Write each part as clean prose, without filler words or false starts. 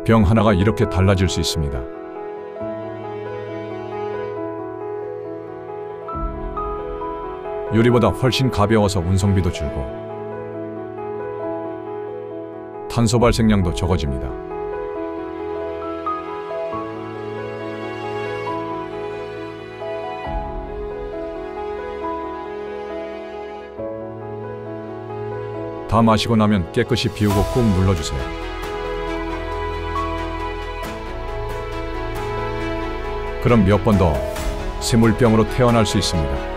병 하나가 이렇게 달라질 수 있습니다. 유리보다 훨씬 가벼워서 운송비도 줄고 탄소 발생량도 적어집니다. 다 마시고 나면 깨끗이 비우고 꾹 눌러주세요. 그럼 몇 번 더 새물병으로 태어날 수 있습니다.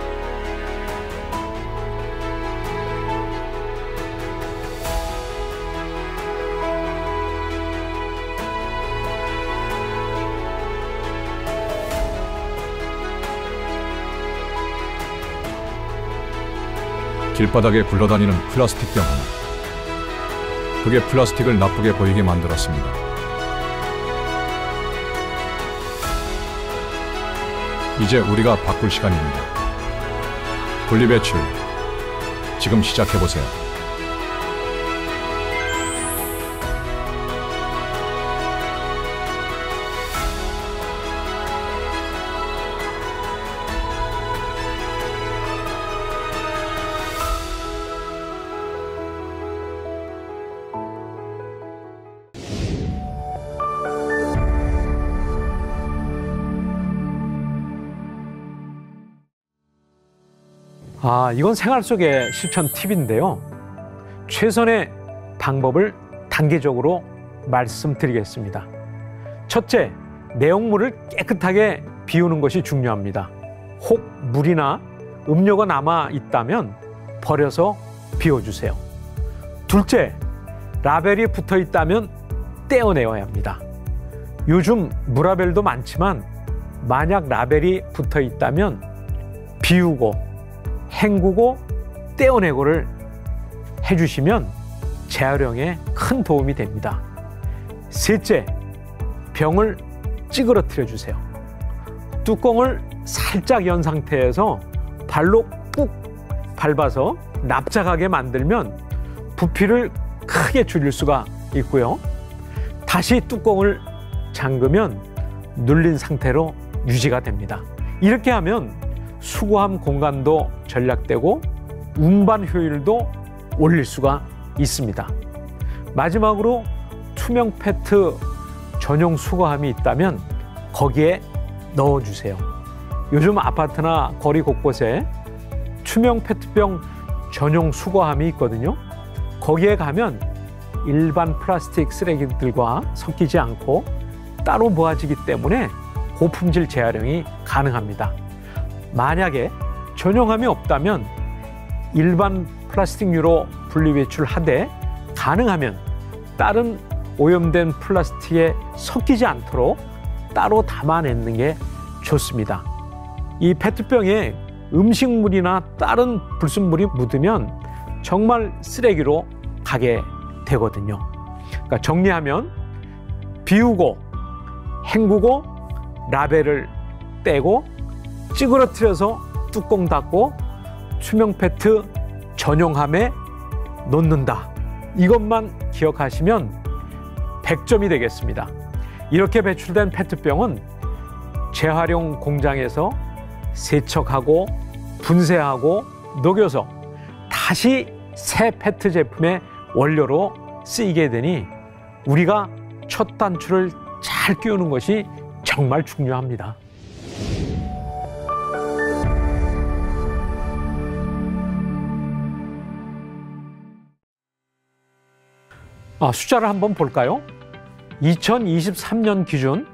길바닥에 굴러다니는 플라스틱 병 하나. 그게 플라스틱을 나쁘게 보이게 만들었습니다. 이제 우리가 바꿀 시간입니다. 분리배출, 지금 시작해보세요. 이건 생활 속의 실천 팁인데요. 최선의 방법을 단계적으로 말씀드리겠습니다. 첫째, 내용물을 깨끗하게 비우는 것이 중요합니다. 혹 물이나 음료가 남아 있다면 버려서 비워주세요. 둘째, 라벨이 붙어 있다면 떼어내어야 합니다. 요즘 무라벨도 많지만 만약 라벨이 붙어 있다면 비우고 헹구고 떼어내고를 해주시면 재활용에 큰 도움이 됩니다. 셋째, 병을 찌그러뜨려 주세요. 뚜껑을 살짝 연 상태에서 발로 꾹 밟아서 납작하게 만들면 부피를 크게 줄일 수가 있고요. 다시 뚜껑을 잠그면 눌린 상태로 유지가 됩니다. 이렇게 하면 수거함 공간도 절약되고 운반 효율도 올릴 수가 있습니다. 마지막으로 투명 페트 전용 수거함이 있다면 거기에 넣어주세요. 요즘 아파트나 거리 곳곳에 투명 페트병 전용 수거함이 있거든요. 거기에 가면 일반 플라스틱 쓰레기들과 섞이지 않고 따로 모아지기 때문에 고품질 재활용이 가능합니다. 만약에 전용함이 없다면 일반 플라스틱류로 분리배출하되 가능하면 다른 오염된 플라스틱에 섞이지 않도록 따로 담아내는 게 좋습니다. 이 페트병에 음식물이나 다른 불순물이 묻으면 정말 쓰레기로 가게 되거든요. 그러니까 정리하면 비우고 헹구고 라벨을 떼고 찌그러뜨려서 뚜껑 닫고 투명 페트 전용함에 놓는다. 이것만 기억하시면 100점이 되겠습니다. 이렇게 배출된 페트병은 재활용 공장에서 세척하고 분쇄하고 녹여서 다시 새 페트 제품의 원료로 쓰이게 되니 우리가 첫 단추를 잘 끼우는 것이 정말 중요합니다. 숫자를 한번 볼까요? 2023년 기준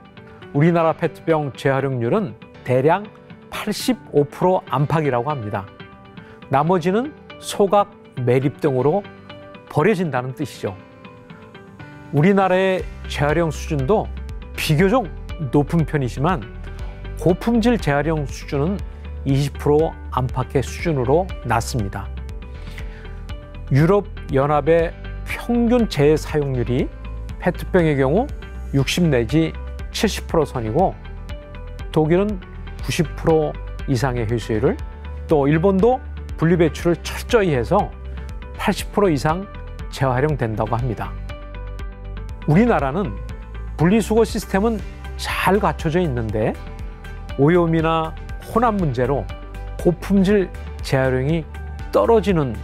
우리나라 페트병 재활용률은 대략 85% 안팎이라고 합니다. 나머지는 소각, 매립 등으로 버려진다는 뜻이죠. 우리나라의 재활용 수준도 비교적 높은 편이지만 고품질 재활용 수준은 20% 안팎의 수준으로 낮습니다. 유럽 연합의 평균 재사용률이 페트병의 경우 60 내지 70% 선이고 독일은 90% 이상의 회수율을, 또 일본도 분리배출을 철저히 해서 80% 이상 재활용된다고 합니다. 우리나라는 분리수거 시스템은 잘 갖춰져 있는데 오염이나 혼합 문제로 고품질 재활용이 떨어지는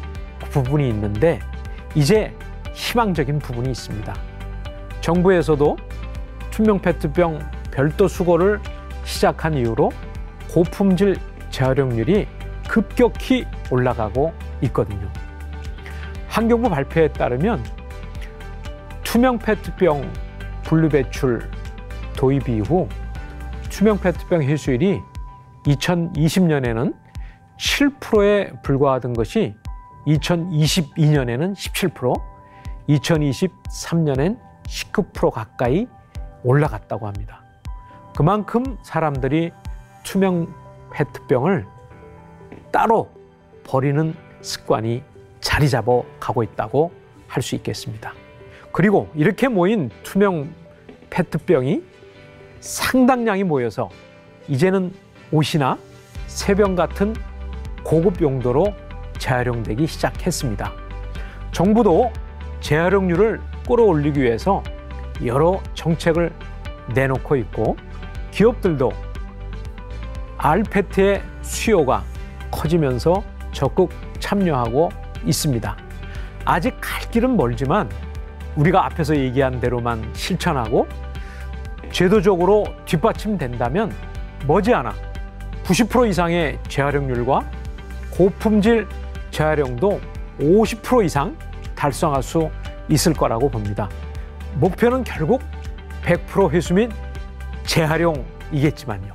부분이 있는데 이제 희망적인 부분이 있습니다. 정부에서도 투명 페트병 별도 수거를 시작한 이후로 고품질 재활용률이 급격히 올라가고 있거든요. 환경부 발표에 따르면 투명 페트병 분리배출 도입 이후 투명 페트병 회수율이 2020년에는 7%에 불과하던 것이 2022년에는 17%, 2023년엔 19% 가까이 올라갔다고 합니다. 그만큼 사람들이 투명 페트병을 따로 버리는 습관이 자리 잡아 가고 있다고 할 수 있겠습니다. 그리고 이렇게 모인 투명 페트병이 상당량이 모여서 이제는 옷이나 세병 같은 고급 용도로 재활용되기 시작했습니다. 정부도 재활용률을 끌어올리기 위해서 여러 정책을 내놓고 있고 기업들도 rPET의 수요가 커지면서 적극 참여하고 있습니다. 아직 갈 길은 멀지만 우리가 앞에서 얘기한 대로만 실천하고 제도적으로 뒷받침된다면 머지않아 90% 이상의 재활용률과 고품질 재활용도 50% 이상 달성할 수 있을 거라고 봅니다. 목표는 결국 100% 회수 및 재활용이겠지만요.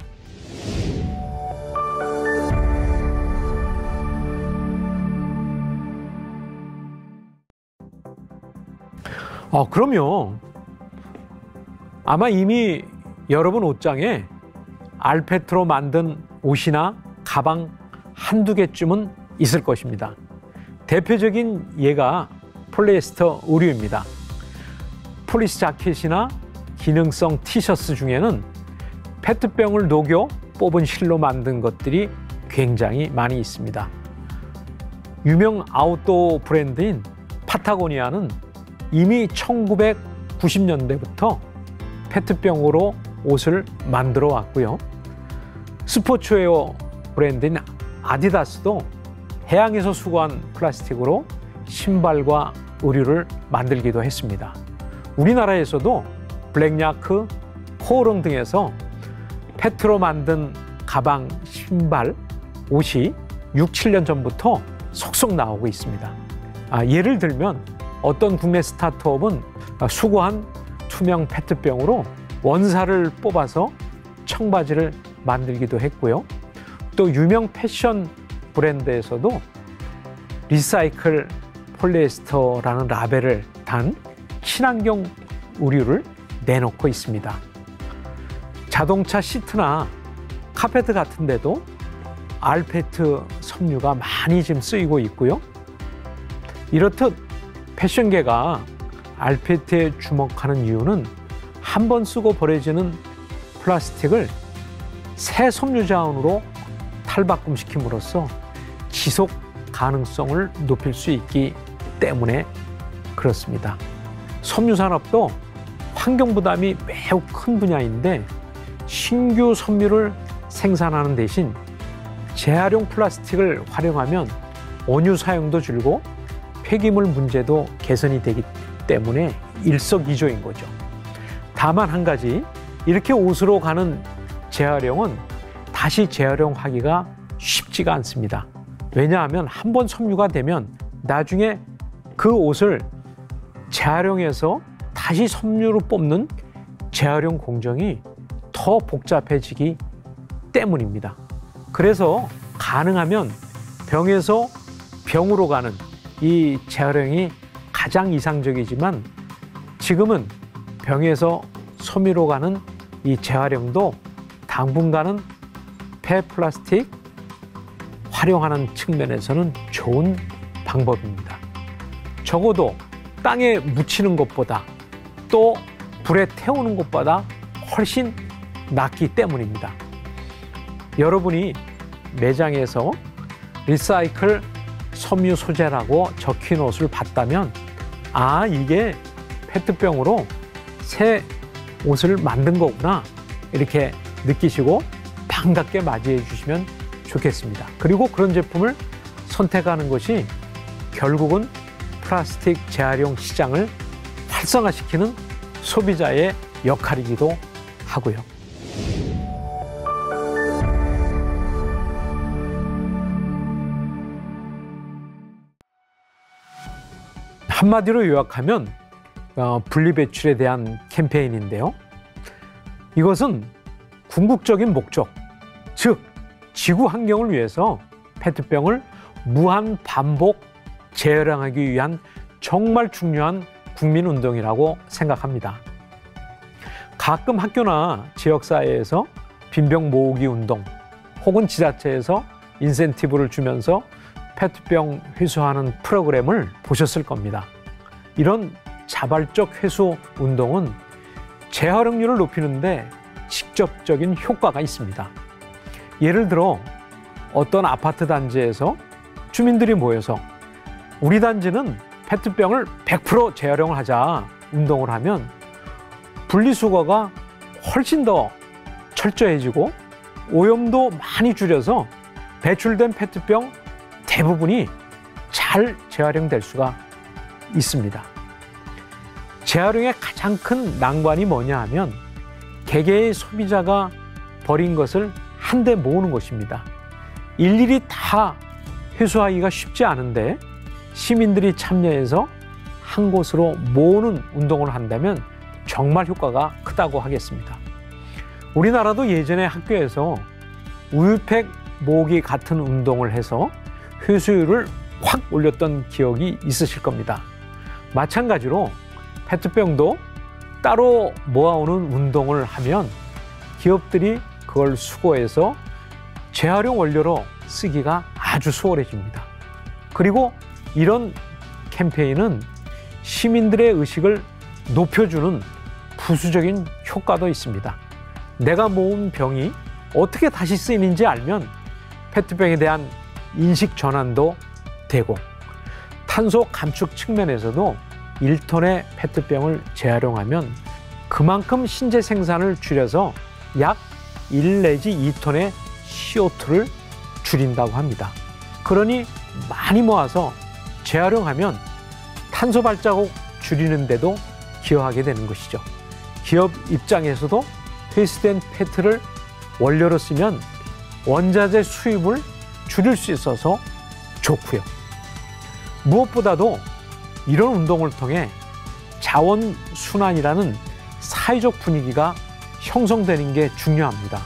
그럼요. 아마 이미 여러분 옷장에 rPET로 만든 옷이나 가방 한두 개쯤은 있을 것입니다. 대표적인 예가 폴리에스터 의류입니다. 폴리스 자켓이나 기능성 티셔츠 중에는 페트병을 녹여 뽑은 실로 만든 것들이 굉장히 많이 있습니다. 유명 아웃도어 브랜드인 파타고니아는 이미 1990년대부터 페트병으로 옷을 만들어 왔고요. 스포츠웨어 브랜드인 아디다스도 해양에서 수거한 플라스틱으로 신발과 의류를 만들기도 했습니다. 우리나라에서도 블랙야크, 코오롱 등에서 페트로 만든 가방, 신발, 옷이 6, 7년 전부터 속속 나오고 있습니다. 예를 들면 어떤 국내 스타트업은 수거한 투명 페트병으로 원사를 뽑아서 청바지를 만들기도 했고요. 또 유명 패션 브랜드에서도 리사이클 폴리에스터라는 라벨을 단 친환경 의류를 내놓고 있습니다. 자동차 시트나 카페트 같은 데도 rPET 섬유가 많이 지금 쓰이고 있고요. 이렇듯 패션계가 rPET에 주목하는 이유는 한 번 쓰고 버려지는 플라스틱을 새 섬유 자원으로 탈바꿈시킴으로써 지속 가능성을 높일 수 있기 때문에 그렇습니다. 섬유 산업도 환경 부담이 매우 큰 분야인데 신규 섬유를 생산하는 대신 재활용 플라스틱을 활용하면 원유 사용도 줄고 폐기물 문제도 개선이 되기 때문에 일석이조인 거죠. 다만 한 가지, 이렇게 옷으로 가는 재활용은 다시 재활용하기가 쉽지가 않습니다. 왜냐하면 한 번 섬유가 되면 나중에 그 옷을 재활용해서 다시 섬유로 뽑는 재활용 공정이 더 복잡해지기 때문입니다. 그래서 가능하면 병에서 병으로 가는 이 재활용이 가장 이상적이지만 지금은 병에서 섬유로 가는 이 재활용도 당분간은 폐플라스틱 활용하는 측면에서는 좋은 방법입니다. 적어도 땅에 묻히는 것보다 또 불에 태우는 것보다 훨씬 낫기 때문입니다. 여러분이 매장에서 리사이클 섬유 소재라고 적힌 옷을 봤다면 이게 페트병으로 새 옷을 만든 거구나 이렇게 느끼시고 반갑게 맞이해 주시면 좋겠습니다. 그리고 그런 제품을 선택하는 것이 결국은 플라스틱 재활용 시장을 활성화시키는 소비자의 역할이기도 하고요. 한마디로 요약하면 분리배출에 대한 캠페인인데요. 이것은 궁극적인 목적, 즉 지구 환경을 위해서 페트병을 무한 반복 재활용하기 위한 정말 중요한 국민운동이라고 생각합니다. 가끔 학교나 지역사회에서 빈병 모으기 운동 혹은 지자체에서 인센티브를 주면서 페트병 회수하는 프로그램을 보셨을 겁니다. 이런 자발적 회수 운동은 재활용률을 높이는데 직접적인 효과가 있습니다. 예를 들어 어떤 아파트 단지에서 주민들이 모여서 우리 단지는 페트병을 100% 재활용을 하자 운동을 하면 분리수거가 훨씬 더 철저해지고 오염도 많이 줄여서 배출된 페트병 대부분이 잘 재활용될 수가 있습니다. 재활용의 가장 큰 난관이 뭐냐 하면 개개의 소비자가 버린 것을 한데 모으는 것입니다. 일일이 다 회수하기가 쉽지 않은데 시민들이 참여해서 한 곳으로 모으는 운동을 한다면 정말 효과가 크다고 하겠습니다. 우리나라도 예전에 학교에서 우유팩 모으기 같은 운동을 해서 회수율을 확 올렸던 기억이 있으실 겁니다. 마찬가지로 페트병도 따로 모아오는 운동을 하면 기업들이 그걸 수거해서 재활용 원료로 쓰기가 아주 수월해집니다. 그리고 이런 캠페인은 시민들의 의식을 높여주는 부수적인 효과도 있습니다. 내가 모은 병이 어떻게 다시 쓰이는지 알면 페트병에 대한 인식 전환도 되고 탄소 감축 측면에서도 1톤의 페트병을 재활용하면 그만큼 신재 생산을 줄여서 약 1 내지 2톤의 CO2를 줄인다고 합니다. 그러니 많이 모아서 재활용하면 탄소 발자국 줄이는 데도 기여하게 되는 것이죠. 기업 입장에서도 회수된 페트를 원료로 쓰면 원자재 수입을 줄일 수 있어서 좋고요. 무엇보다도 이런 운동을 통해 자원순환이라는 사회적 분위기가 형성되는 게 중요합니다.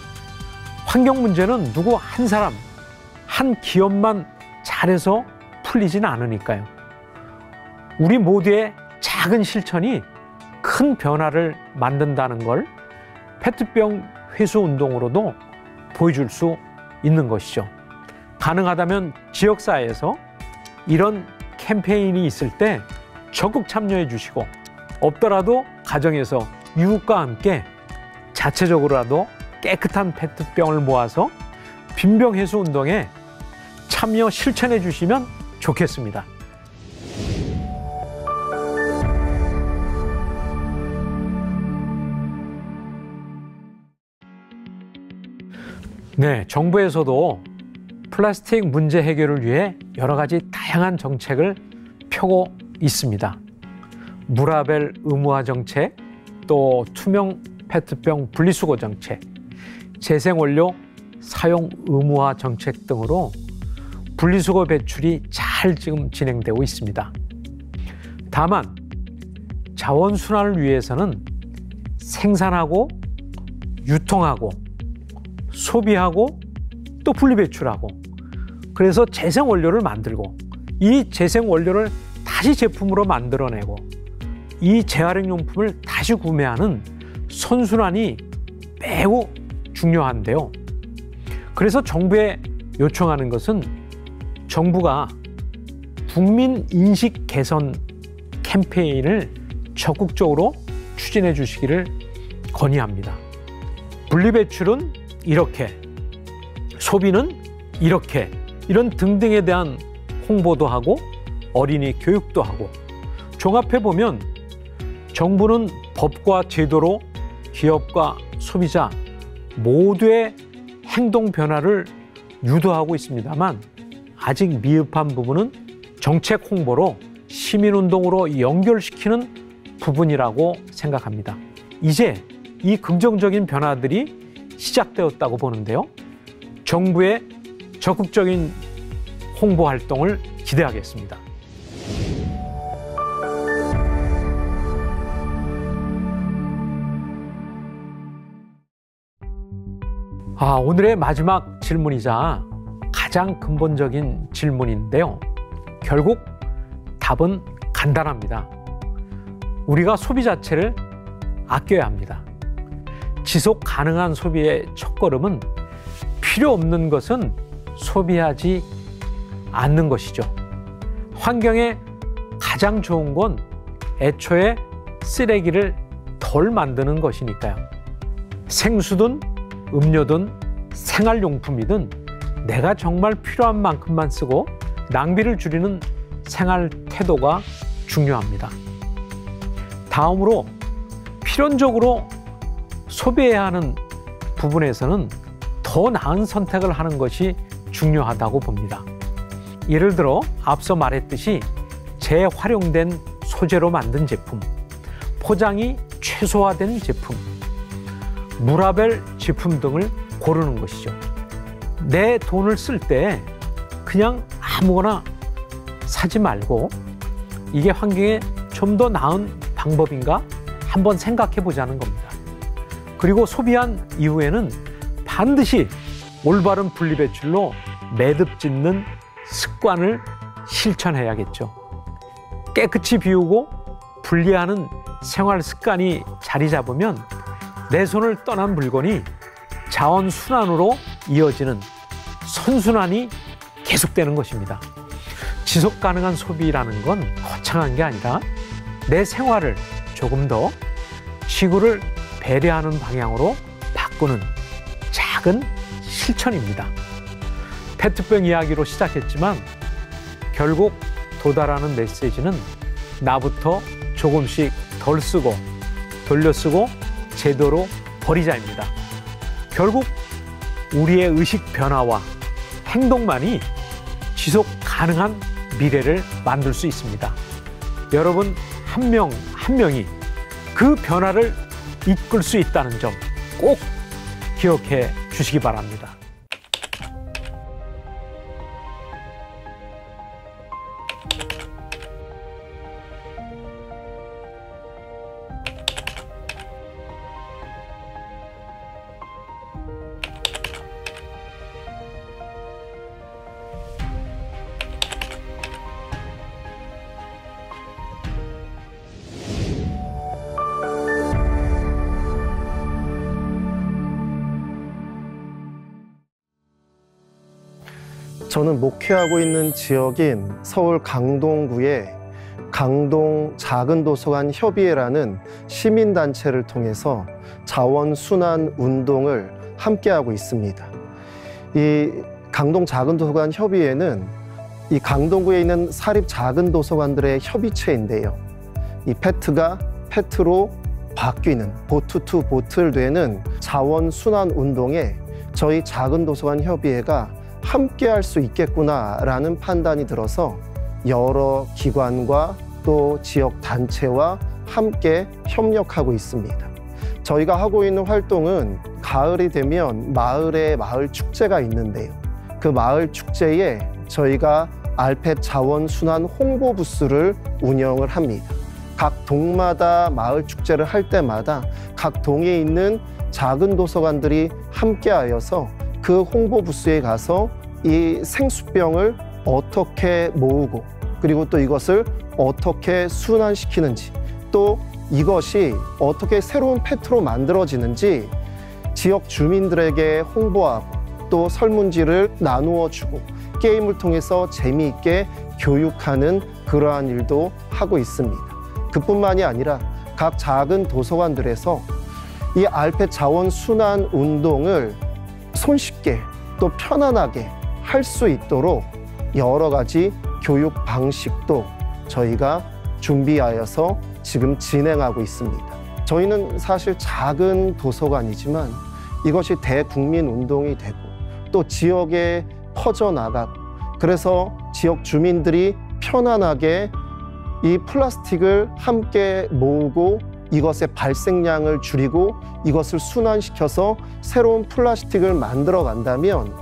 환경 문제는 누구 한 사람, 한 기업만 잘해서 풀리진 않으니까요. 우리 모두의 작은 실천이 큰 변화를 만든다는 걸 페트병 회수 운동으로도 보여줄 수 있는 것이죠. 가능하다면 지역사회에서 이런 캠페인이 있을 때 적극 참여해 주시고 없더라도 가정에서 이웃과 함께 자체적으로라도 깨끗한 페트병을 모아서 빈병 회수 운동에 참여 실천해 주시면 좋겠습니다. 네, 정부에서도 플라스틱 문제 해결을 위해 여러 가지 다양한 정책을 펴고 있습니다. 무라벨 의무화 정책, 또 투명 페트병 분리수거 정책, 재생원료 사용 의무화 정책 등으로 분리수거 배출이 잘 지금 진행되고 있습니다. 다만 자원순환을 위해서는 생산하고 유통하고 소비하고 또 분리배출하고 그래서 재생원료를 만들고 이 재생원료를 다시 제품으로 만들어내고 이 재활용용품을 다시 구매하는 선순환이 매우 중요한데요. 그래서 정부에 요청하는 것은 정부가 국민 인식 개선 캠페인을 적극적으로 추진해 주시기를 건의합니다. 분리배출은 이렇게, 소비는 이렇게, 이런 등등에 대한 홍보도 하고 어린이 교육도 하고 종합해보면 정부는 법과 제도로 기업과 소비자 모두의 행동 변화를 유도하고 있습니다만 아직 미흡한 부분은 정책 홍보로 시민운동으로 연결시키는 부분이라고 생각합니다. 이제 이 긍정적인 변화들이 시작되었다고 보는데요. 정부의 적극적인 홍보 활동을 기대하겠습니다. 오늘의 마지막 질문이자 가장 근본적인 질문인데요. 결국 답은 간단합니다. 우리가 소비 자체를 아껴야 합니다. 지속 가능한 소비의 첫걸음은 필요 없는 것은 소비하지 않는 것이죠. 환경에 가장 좋은 건 애초에 쓰레기를 덜 만드는 것이니까요. 생수든 음료든 생활용품이든 내가 정말 필요한 만큼만 쓰고 낭비를 줄이는 생활 태도가 중요합니다. 다음으로 필연적으로 소비해야 하는 부분에서는 더 나은 선택을 하는 것이 중요하다고 봅니다. 예를 들어 앞서 말했듯이 재활용된 소재로 만든 제품, 포장이 최소화된 제품, 무라벨 제품 등을 고르는 것이죠. 내 돈을 쓸 때 그냥 아무거나 사지 말고 이게 환경에 좀 더 나은 방법인가 한번 생각해 보자는 겁니다. 그리고 소비한 이후에는 반드시 올바른 분리배출로 매듭 짓는 습관을 실천해야겠죠. 깨끗이 비우고 분리하는 생활 습관이 자리 잡으면 내 손을 떠난 물건이 자원순환으로 이어지는 선순환이 계속되는 것입니다. 지속 가능한 소비라는 건 거창한 게 아니라 내 생활을 조금 더 지구를 배려하는 방향으로 바꾸는 작은 실천입니다. 페트병 이야기로 시작했지만 결국 도달하는 메시지는 나부터 조금씩 덜 쓰고 돌려 쓰고 제대로 버리자입니다. 결국 우리의 의식 변화와 행동만이 지속 가능한 미래를 만들 수 있습니다. 여러분 한 명 한 명이 그 변화를 이끌 수 있다는 점 꼭 기억해 주시기 바랍니다. 저는 목회하고 있는 지역인 서울 강동구의 강동 작은도서관 협의회라는 시민단체를 통해서 자원순환 운동을 함께하고 있습니다. 이 강동 작은도서관 협의회는 이 강동구에 있는 사립 작은도서관들의 협의체인데요. 이 페트가 페트로 바뀌는 보트 투 보틀 되는 자원순환 운동에 저희 작은도서관 협의회가 함께 할 수 있겠구나라는 판단이 들어서 여러 기관과 또 지역 단체와 함께 협력하고 있습니다. 저희가 하고 있는 활동은 가을이 되면 마을에 마을 축제가 있는데요. 그 마을 축제에 저희가 알펫 자원순환 홍보 부스를 운영을 합니다. 각 동마다 마을 축제를 할 때마다 각 동에 있는 작은 도서관들이 함께하여서 그 홍보 부스에 가서 이 생수병을 어떻게 모으고 그리고 또 이것을 어떻게 순환시키는지 또 이것이 어떻게 새로운 페트로 만들어지는지 지역 주민들에게 홍보하고 또 설문지를 나누어 주고 게임을 통해서 재미있게 교육하는 그러한 일도 하고 있습니다. 그뿐만이 아니라 각 작은 도서관들에서 이 알펫 자원 순환 운동을 손쉽게 또 편안하게 할 수 있도록 여러 가지 교육 방식도 저희가 준비하여서 지금 진행하고 있습니다. 저희는 사실 작은 도서관이지만 이것이 대국민 운동이 되고 또 지역에 퍼져나가고, 그래서 지역 주민들이 편안하게 이 플라스틱을 함께 모으고 이것의 발생량을 줄이고 이것을 순환시켜서 새로운 플라스틱을 만들어 간다면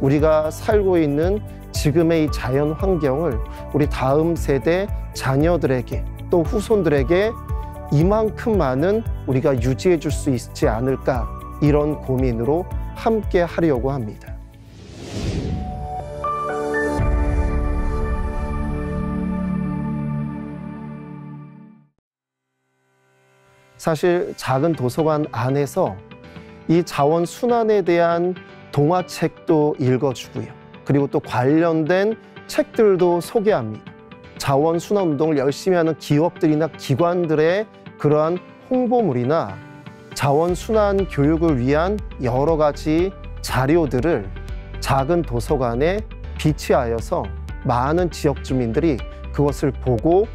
우리가 살고 있는 지금의 이 자연 환경을 우리 다음 세대 자녀들에게 또 후손들에게 이만큼만은 우리가 유지해 줄 수 있지 않을까, 이런 고민으로 함께 하려고 합니다. 사실 작은 도서관 안에서 이 자원 순환에 대한 동화책도 읽어주고요. 그리고 또 관련된 책들도 소개합니다. 자원 순환 운동을 열심히 하는 기업들이나 기관들의 그러한 홍보물이나 자원 순환 교육을 위한 여러 가지 자료들을 작은 도서관에 비치하여서 많은 지역 주민들이 그것을 보고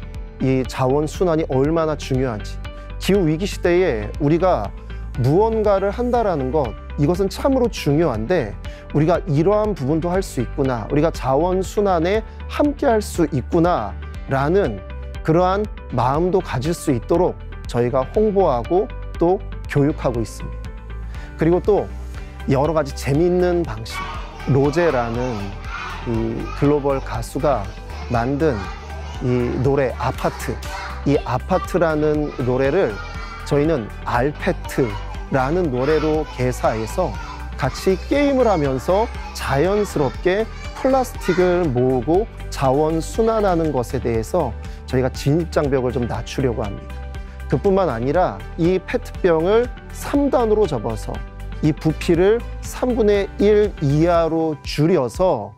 이 자원 순환이 얼마나 중요한지, 기후 위기 시대에 우리가 무언가를 한다라는 것, 이것은 참으로 중요한데 우리가 이러한 부분도 할 수 있구나, 우리가 자원 순환에 함께 할 수 있구나라는 그러한 마음도 가질 수 있도록 저희가 홍보하고 또 교육하고 있습니다. 그리고 또 여러 가지 재미있는 방식, 로제라는 이 글로벌 가수가 만든 이 노래 아파트, 이 아파트라는 노래를 저희는 알페트라는 노래로 개사해서 같이 게임을 하면서 자연스럽게 플라스틱을 모으고 자원 순환하는 것에 대해서 저희가 진입장벽을 좀 낮추려고 합니다. 그뿐만 아니라 이 페트병을 3단으로 접어서 이 부피를 3분의 1 이하로 줄여서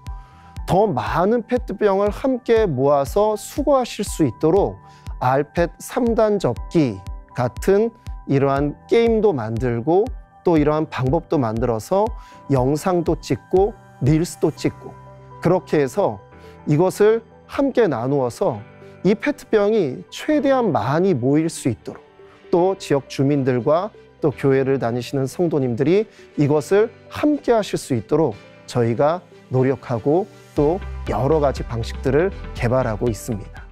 더 많은 페트병을 함께 모아서 수거하실 수 있도록 알펫 3단 접기 같은 이러한 게임도 만들고 또 이러한 방법도 만들어서 영상도 찍고 릴스도 찍고, 그렇게 해서 이것을 함께 나누어서 이 페트병이 최대한 많이 모일 수 있도록, 또 지역 주민들과 또 교회를 다니시는 성도님들이 이것을 함께 하실 수 있도록 저희가 노력하고 또 여러 가지 방식들을 개발하고 있습니다.